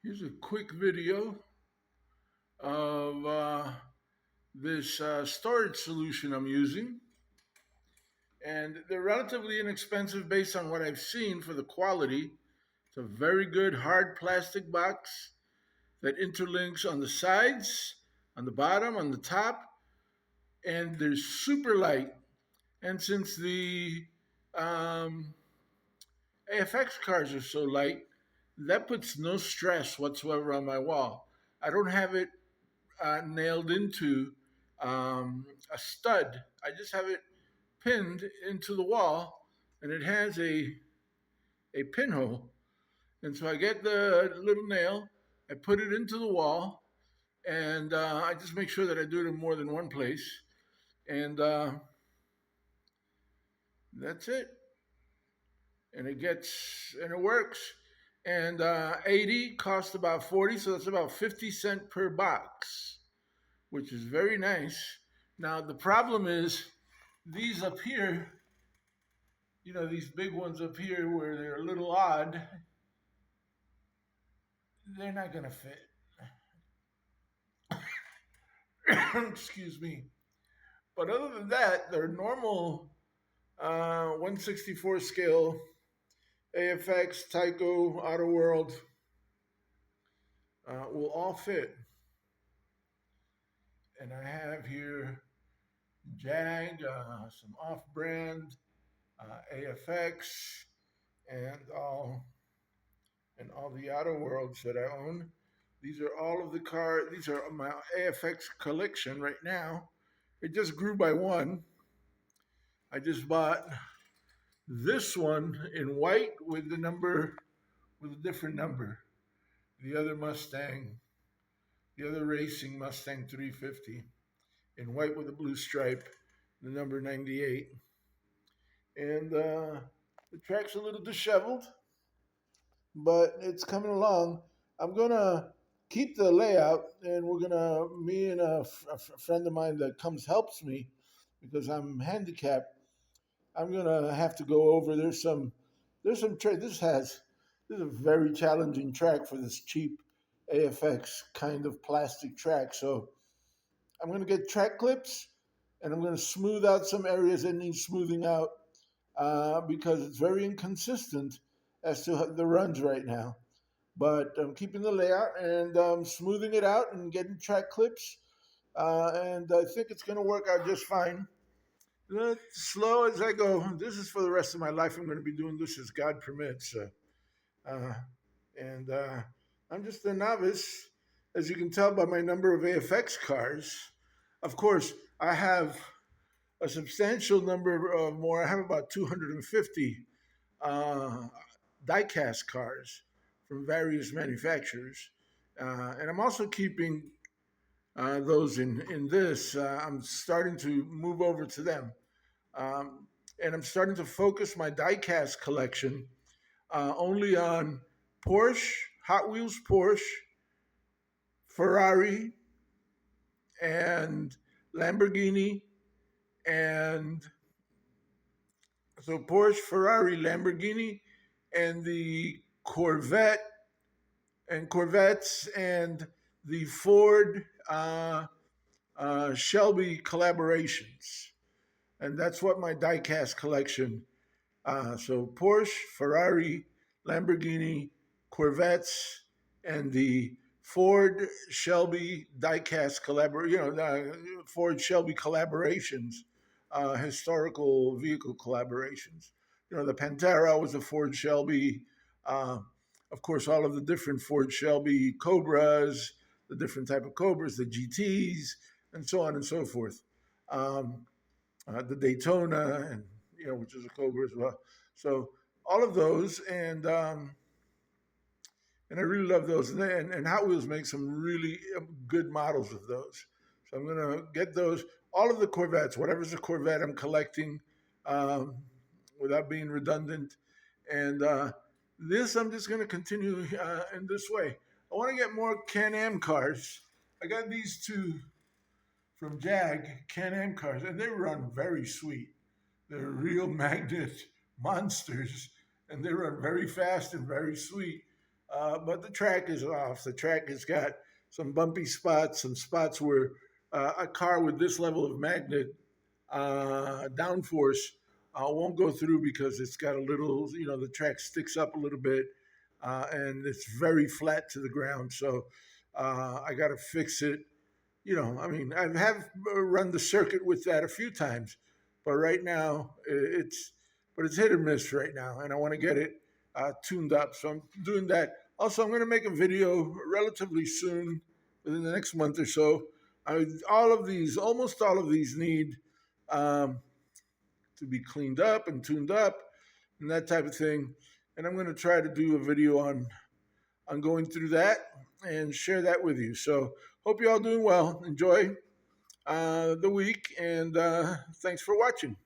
Here's a quick video of this storage solution I'm using. And they're relatively inexpensive based on what I've seen for the quality. It's a very good hard plastic box that interlinks on the sides, on the bottom, on the top, and they're super light. And since the um, AFX cars are so light, that puts no stress whatsoever on my wall. I don't have it nailed into a stud. I just have it pinned into the wall, and it has a pinhole. And so I get the little nail, I put it into the wall, and I just make sure that I do it in more than one place. And that's it. And it works. And 80 cost about 40, so that's about 50 cents per box, which is very nice. Now, the problem is these up here, these big ones up here where they're a little odd, they're not going to fit. Excuse me. But other than that, they're normal 164 scale AFX, Tyco, Auto World will all fit. And I have here Jag, some off-brand AFX, and all the Auto Worlds that I own. These are all of the cars. These are my AFX collection right now. It just grew by one. I just bought this one in white with a different number. The other racing Mustang 350 in white with a blue stripe, the number 98. And the track's a little disheveled, but it's coming along. I'm gonna keep the layout, and me and a friend of mine that helps me because I'm handicapped. I'm gonna have to go over. There's some track. This is a very challenging track for this cheap AFX kind of plastic track. So I'm gonna get track clips, and I'm gonna smooth out some areas that need smoothing out because it's very inconsistent as to the runs right now. But I'm keeping the layout and smoothing it out and getting track clips, and I think it's going to work out just fine. Slow as I go. This is for the rest of my life. I'm going to be doing this as God permits. Uh, and I'm just a novice, as you can tell by my number of AFX cars. Of course, I have a substantial number of more. I have about 250 diecast cars from various manufacturers. And I'm also keeping those in this. I'm starting to move over to them. And I'm starting to focus my diecast collection only on Porsche, Hot Wheels Porsche, Ferrari, and Lamborghini, and so Porsche, Ferrari, Lamborghini, and the Corvettes, and the Ford Shelby collaborations. And that's what my diecast collection. So Porsche, Ferrari, Lamborghini, Corvettes, and the Ford Shelby diecast Ford Shelby collaborations, historical vehicle collaborations. The Pantera was a Ford Shelby. Uh, of course, all of the different Ford Shelby Cobras, the different type of Cobras, the GTs, and so on and so forth. Um, the Daytona, and which is a Cobra as well. So all of those, and I really love those. And Hot Wheels makes some really good models of those. So I'm gonna get those. All of the Corvettes, whatever's a Corvette, I'm collecting um, without being redundant. And this, I'm just gonna continue in this way. I want to get more Can-Am cars. I got these two from Jag Can-Am cars, and they run very sweet. They're real magnet monsters, and they run very fast and very sweet. But the track is off. The track has got some bumpy spots, some spots where a car with this level of magnet downforce won't go through because it's got a little, the track sticks up a little bit and it's very flat to the ground. So I got to fix it. I mean, I have run the circuit with that a few times, but right now it's hit or miss right now, and I want to get it tuned up. So I'm doing that. Also, I'm going to make a video relatively soon, within the next month or so. Almost all of these need um, to be cleaned up and tuned up and that type of thing. And I'm going to try to do a video on going through that and share that with you. So hope you all doing well. Enjoy the week, and thanks for watching.